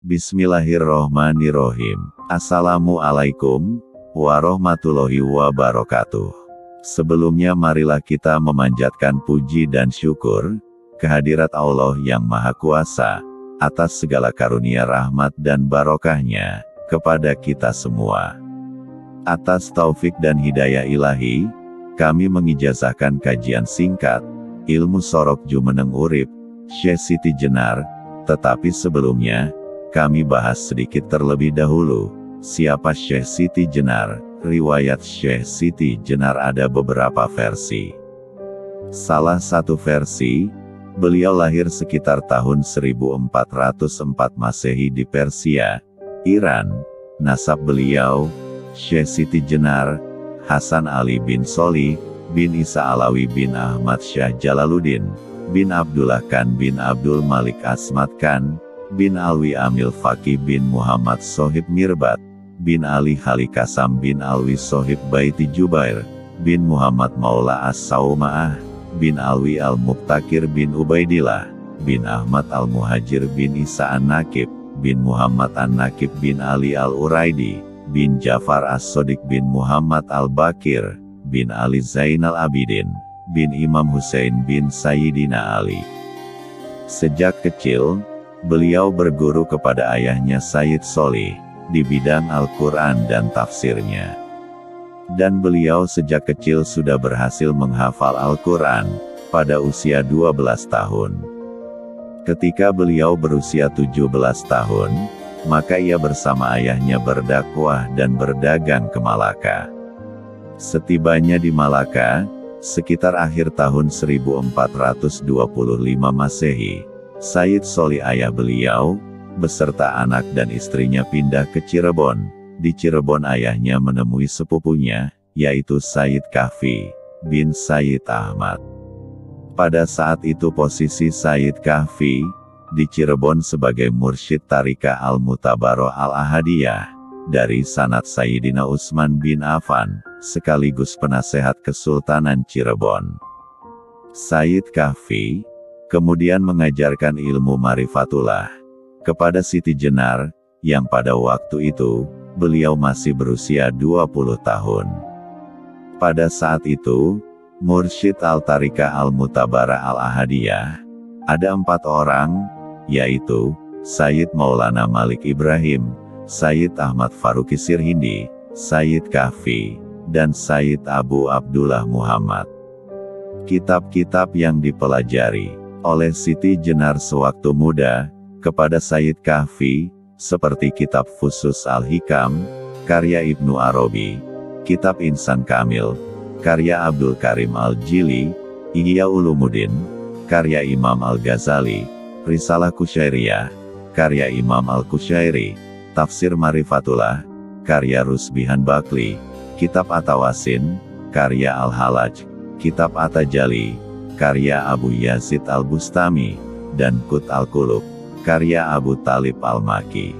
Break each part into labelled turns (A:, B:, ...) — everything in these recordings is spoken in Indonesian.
A: Bismillahirrohmanirrohim. Assalamualaikum warahmatullahi wabarakatuh. Sebelumnya marilah kita memanjatkan puji dan syukur kehadirat Allah yang Maha Kuasa atas segala karunia rahmat dan barokahnya kepada kita semua. Atas taufik dan hidayah ilahi, kami mengijazahkan kajian singkat Ilmu Sorok Jumeneng Urip Syekh Siti Jenar. Tetapi sebelumnya, kami bahas sedikit terlebih dahulu, siapa Syekh Siti Jenar. Riwayat Syekh Siti Jenar ada beberapa versi. Salah satu versi, beliau lahir sekitar tahun 1404 Masehi di Persia, Iran. Nasab beliau, Syekh Siti Jenar, Hasan Ali bin Solih, bin Isa Alawi bin Ahmad Syah Jalaluddin, bin Abdullah Khan bin Abdul Malik Asmat Khan, bin Alwi Amil Faqih bin Muhammad Sohib Mirbat, bin Ali Halikasam bin Alwi Sohib Baiti Jubair, bin Muhammad Maula As-Sauma'ah, bin Alwi Al-Muktakir bin Ubaidillah, bin Ahmad Al-Muhajir bin Isa An-Nakib, bin Muhammad An-Nakib bin Ali Al-Uraidi, bin Jafar As-Sodiq bin Muhammad Al-Bakir, bin Ali Zainal Abidin, bin Imam Hussein bin Sayyidina Ali. Sejak kecil, beliau berguru kepada ayahnya Sayyid Solih, di bidang Al-Quran dan tafsirnya. Dan beliau sejak kecil sudah berhasil menghafal Al-Quran, pada usia 12 tahun. Ketika beliau berusia 17 tahun, maka ia bersama ayahnya berdakwah dan berdagang ke Malaka. Setibanya di Malaka, sekitar akhir tahun 1425 Masehi, Sayyid Solih ayah beliau, beserta anak dan istrinya pindah ke Cirebon. Di Cirebon ayahnya menemui sepupunya, yaitu Sayyid Kahfi bin Sayyid Ahmad. Pada saat itu posisi Sayyid Kahfi di Cirebon sebagai mursyid Tariqah Al-Mutabaroh Al-Ahadiyah dari sanad Sayyidina Utsman bin Affan, sekaligus penasehat Kesultanan Cirebon. Sayyid Kahfi kemudian mengajarkan ilmu Marifatullah kepada Siti Jenar, yang pada waktu itu, beliau masih berusia 20 tahun. Pada saat itu, Mursyid Al-Tariqah Al-Mutabarah Al-Ahadiyah, ada 4 orang, yaitu, Sayyid Maulana Malik Ibrahim, Sayyid Ahmad Faruqi Sirhindi, Sayyid Kahfi, dan Sayyid Abu Abdullah Muhammad. Kitab-kitab yang dipelajari oleh Siti Jenar sewaktu muda, kepada Sayyid Kahfi, seperti kitab Fusus Al-Hikam, karya Ibnu Arabi, kitab Insan Kamil, karya Abdul Karim Al-Jili, Ihya Ulumuddin, karya Imam Al-Ghazali, Risalah Kusyairiyah, karya Imam Al-Kusyairi, Tafsir Marifatullah, karya Rusbihan Bakli, kitab At-Tawasin, karya Al-Halaj, kitab At-Tajali, karya Abu Yazid Al-Bustami, dan Qut Al-Qulub, karya Abu Talib Al-Maki.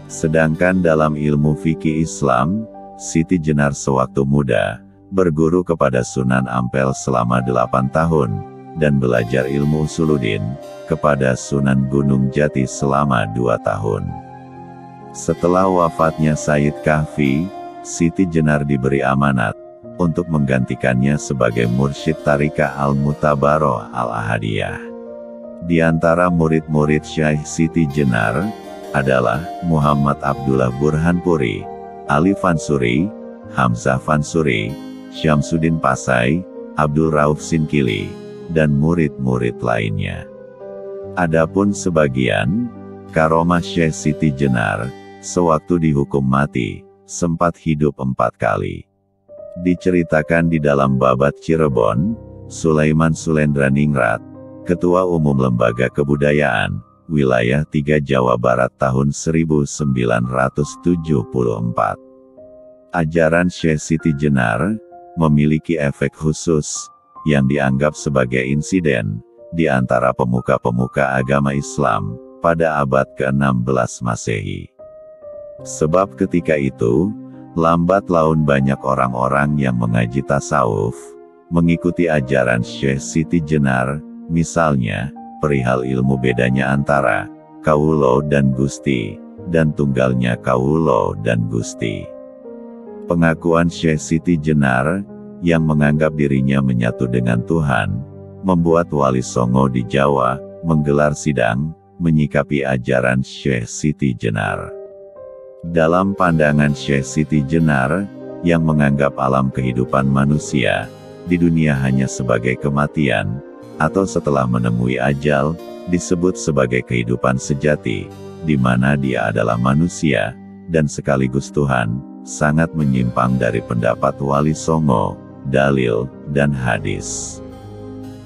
A: Sedangkan dalam ilmu fikih Islam, Siti Jenar sewaktu muda, berguru kepada Sunan Ampel selama 8 tahun, dan belajar ilmu usuluddin, kepada Sunan Gunung Jati selama 2 tahun. Setelah wafatnya Sayyid Kahfi, Siti Jenar diberi amanat, untuk menggantikannya sebagai mursyid Tariqah Al-Mutabaroh Al-Ahadiyah. Di antara murid-murid Syekh Siti Jenar, adalah Muhammad Abdullah Burhanpuri, Ali Fansuri, Hamzah Fansuri, Syamsuddin Pasai, Abdul Rauf Sinkili, dan murid-murid lainnya. Adapun sebagian, karomah Syekh Siti Jenar, sewaktu dihukum mati, sempat hidup 4 kali. Diceritakan di dalam Babat Cirebon, Sulaiman Sulendraningrat, Ketua Umum Lembaga Kebudayaan, Wilayah 3 Jawa Barat tahun 1974. Ajaran Syekh Siti Jenar, memiliki efek khusus, yang dianggap sebagai insiden, di antara pemuka-pemuka agama Islam, pada abad ke-16 Masehi. Sebab ketika itu, lambat laun banyak orang-orang yang mengaji tasawuf, mengikuti ajaran Syekh Siti Jenar, misalnya, perihal ilmu bedanya antara Kawulo dan Gusti, dan tunggalnya Kawulo dan Gusti. Pengakuan Syekh Siti Jenar, yang menganggap dirinya menyatu dengan Tuhan, membuat Wali Songo di Jawa, menggelar sidang, menyikapi ajaran Syekh Siti Jenar. Dalam pandangan Syekh Siti Jenar, yang menganggap alam kehidupan manusia, di dunia hanya sebagai kematian, atau setelah menemui ajal, disebut sebagai kehidupan sejati, di mana dia adalah manusia, dan sekaligus Tuhan, sangat menyimpang dari pendapat Wali Songo, dalil, dan hadis.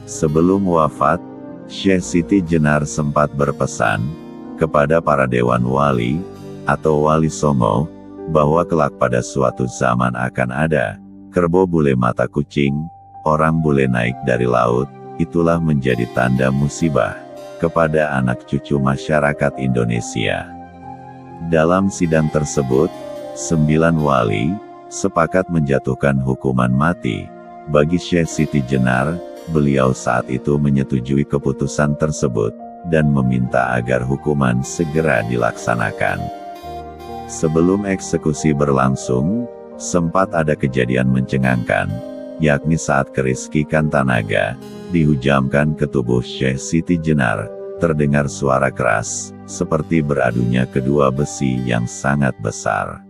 A: Sebelum wafat, Syekh Siti Jenar sempat berpesan kepada para dewan wali, atau Wali Songo, bahwa kelak pada suatu zaman akan ada kerbau bule mata kucing, orang bule naik dari laut, itulah menjadi tanda musibah kepada anak cucu masyarakat Indonesia. Dalam sidang tersebut, 9 wali sepakat menjatuhkan hukuman mati bagi Syekh Siti Jenar. Beliau saat itu menyetujui keputusan tersebut dan meminta agar hukuman segera dilaksanakan. Sebelum eksekusi berlangsung, sempat ada kejadian mencengangkan, yakni saat keris Ki Kantanaga dihujamkan ke tubuh Syekh Siti Jenar, terdengar suara keras, seperti beradunya kedua besi yang sangat besar.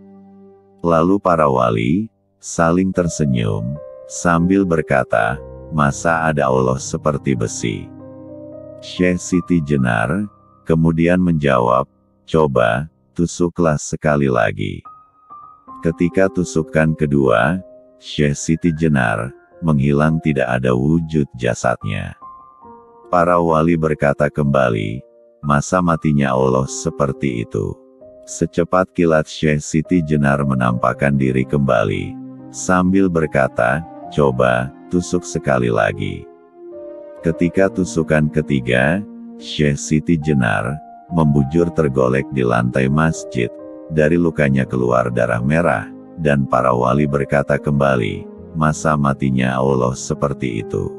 A: Lalu para wali saling tersenyum, sambil berkata, "Masa ada Allah seperti besi?" Syekh Siti Jenar kemudian menjawab, "Coba, tusuklah sekali lagi." Ketika tusukan kedua, Syekh Siti Jenar menghilang, tidak ada wujud jasadnya. Para wali berkata kembali, "Masa matinya Allah seperti itu?" Secepat kilat Syekh Siti Jenar menampakkan diri kembali, sambil berkata, "Coba, tusuk sekali lagi." Ketika tusukan ketiga, Syekh Siti Jenar membujur tergolek di lantai masjid, dari lukanya keluar darah merah, dan para wali berkata kembali, "Masa matinya Allah seperti itu?"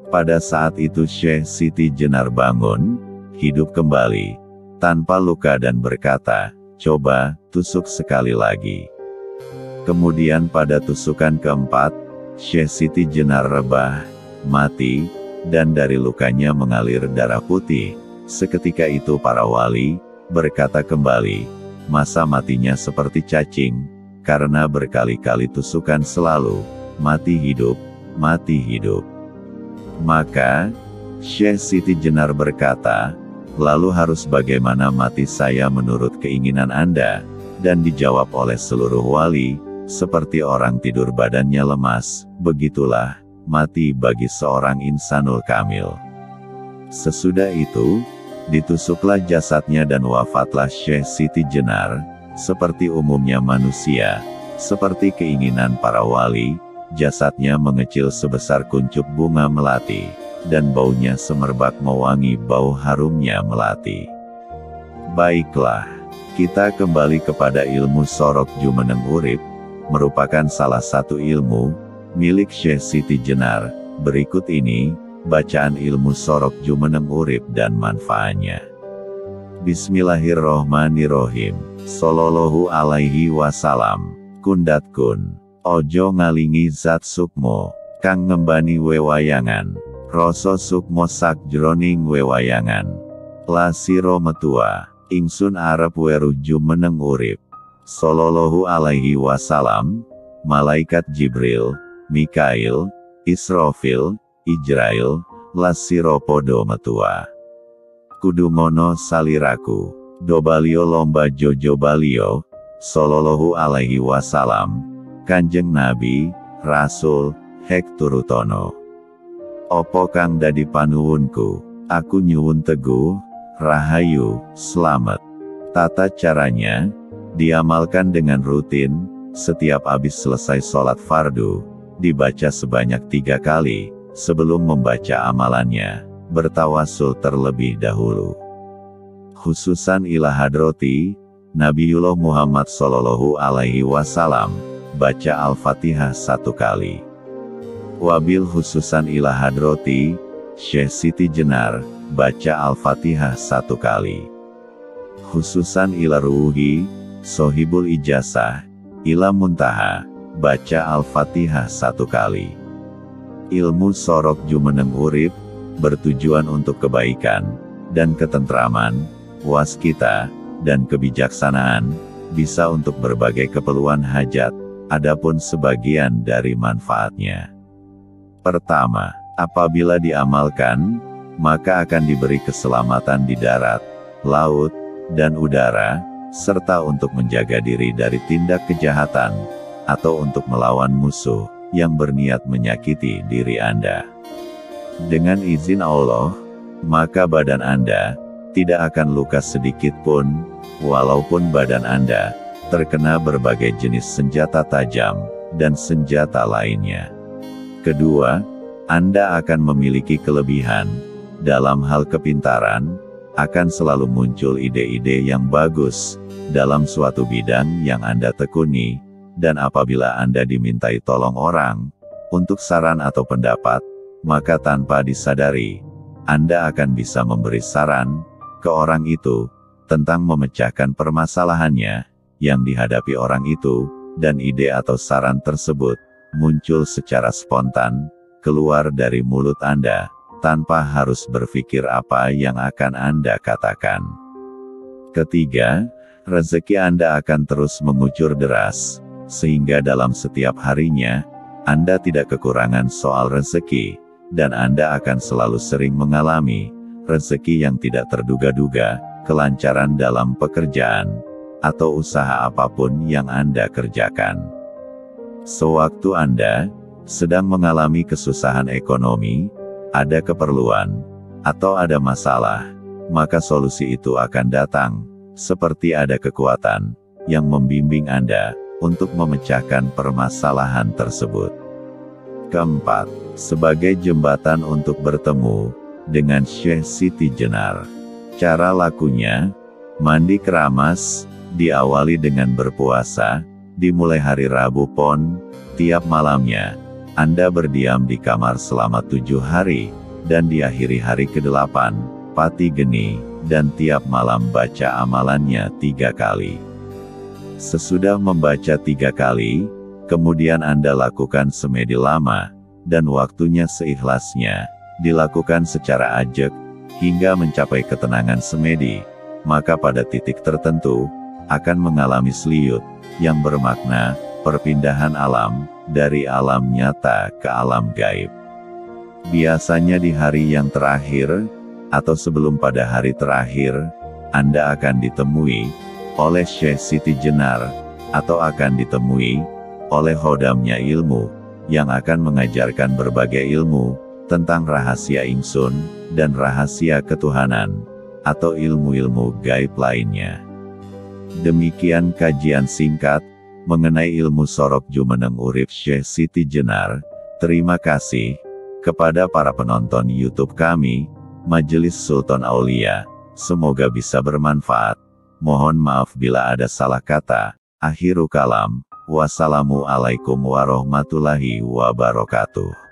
A: Pada saat itu Syekh Siti Jenar bangun, hidup kembali, tanpa luka dan berkata, "Coba, tusuk sekali lagi." Kemudian pada tusukan keempat, Syekh Siti Jenar rebah, mati, dan dari lukanya mengalir darah putih. Seketika itu para wali berkata kembali, "Masa matinya seperti cacing, karena berkali-kali tusukan selalu, mati hidup, mati hidup." Maka, Syekh Siti Jenar berkata, "Lalu harus bagaimana mati saya menurut keinginan Anda?" Dan dijawab oleh seluruh wali, "Seperti orang tidur badannya lemas, begitulah mati bagi seorang insanul kamil." Sesudah itu, ditusuklah jasadnya dan wafatlah Syekh Siti Jenar, seperti umumnya manusia, seperti keinginan para wali, jasadnya mengecil sebesar kuncup bunga melati, dan baunya semerbak mewangi bau harumnya melati. Baiklah, kita kembali kepada ilmu Sorok Jumeneng Urip, merupakan salah satu ilmu milik Syekh Siti Jenar. Berikut ini bacaan ilmu Sorok Jumeneng Urip dan manfaatnya. Bismillahirrohmanirrohim. Sallallahu alaihi wasallam. Kundat kun, ojo ngalingi zat sukmo, kang ngembani wewayangan. Rasa sukmo sak jroning wewayangan. Lasiro metua, ingsun arep weruh jumeneng urip. Sallallahu alaihi wasallam. Malaikat Jibril, Mikail, Israfil, Ijrail, lasiro podo metua. Kudu ngono saliraku, dobalio lomba jojo balio. Sallallahu alaihi wasallam. Kanjeng Nabi, Rasul, hek turutono. Opo kang dadi panuwunku, aku nyuwun teguh, rahayu, slamet. Tata caranya, diamalkan dengan rutin, setiap habis selesai sholat fardu, dibaca sebanyak 3 kali, sebelum membaca amalannya, bertawasul terlebih dahulu. Khususan ila hadrati, Nabiullah Muhammad Sallallahu Alaihi Wasallam, baca Al-Fatihah 1 kali. Wabil khususan ila hadrati, Syekh Siti Jenar, baca Al-Fatihah 1 kali. Khususan ila ruhi, sohibul ijazah, ila muntaha, baca Al-Fatihah 1 kali. Ilmu sorok jumeneng urip, bertujuan untuk kebaikan, dan ketentraman, waskita, dan kebijaksanaan, bisa untuk berbagai keperluan hajat, adapun sebagian dari manfaatnya. Pertama, apabila diamalkan, maka akan diberi keselamatan di darat, laut, dan udara, serta untuk menjaga diri dari tindak kejahatan, atau untuk melawan musuh, yang berniat menyakiti diri Anda. Dengan izin Allah, maka badan Anda, tidak akan luka sedikit pun, walaupun badan Anda, terkena berbagai jenis senjata tajam, dan senjata lainnya. Kedua, Anda akan memiliki kelebihan, dalam hal kepintaran, akan selalu muncul ide-ide yang bagus, dalam suatu bidang yang Anda tekuni, dan apabila Anda dimintai tolong orang, untuk saran atau pendapat, maka tanpa disadari, Anda akan bisa memberi saran, ke orang itu, tentang memecahkan permasalahannya, yang dihadapi orang itu, dan ide atau saran tersebut, muncul secara spontan, keluar dari mulut Anda, tanpa harus berpikir apa yang akan Anda katakan. Ketiga, rezeki Anda akan terus mengucur deras, sehingga dalam setiap harinya, Anda tidak kekurangan soal rezeki, dan Anda akan selalu sering mengalami rezeki yang tidak terduga-duga, kelancaran dalam pekerjaan, atau usaha apapun yang Anda kerjakan. Sewaktu Anda sedang mengalami kesusahan ekonomi, ada keperluan, atau ada masalah, maka solusi itu akan datang, seperti ada kekuatan yang membimbing Anda untuk memecahkan permasalahan tersebut. Keempat, sebagai jembatan untuk bertemu dengan Syekh Siti Jenar. Cara lakunya, mandi keramas, diawali dengan berpuasa, dimulai hari Rabu Pon, tiap malamnya, Anda berdiam di kamar selama 7 hari, dan diakhiri hari ke-8, Pati Geni, dan tiap malam baca amalannya 3 kali. Sesudah membaca 3 kali, kemudian Anda lakukan semedi lama, dan waktunya seikhlasnya, dilakukan secara ajak, hingga mencapai ketenangan semedi, maka pada titik tertentu, akan mengalami seliut, yang bermakna, perpindahan alam, dari alam nyata ke alam gaib. Biasanya di hari yang terakhir, atau sebelum pada hari terakhir, Anda akan ditemui oleh Syekh Siti Jenar, atau akan ditemui oleh khodamnya ilmu, yang akan mengajarkan berbagai ilmu, tentang rahasia ingsun, dan rahasia ketuhanan, atau ilmu-ilmu gaib lainnya. Demikian kajian singkat, mengenai ilmu sorok jumeneng urip Syekh Siti Jenar. Terima kasih kepada para penonton YouTube kami, Majelis Sultan Aulia. Semoga bisa bermanfaat. Mohon maaf bila ada salah kata. Akhirul kalam. Wassalamualaikum warahmatullahi wabarakatuh.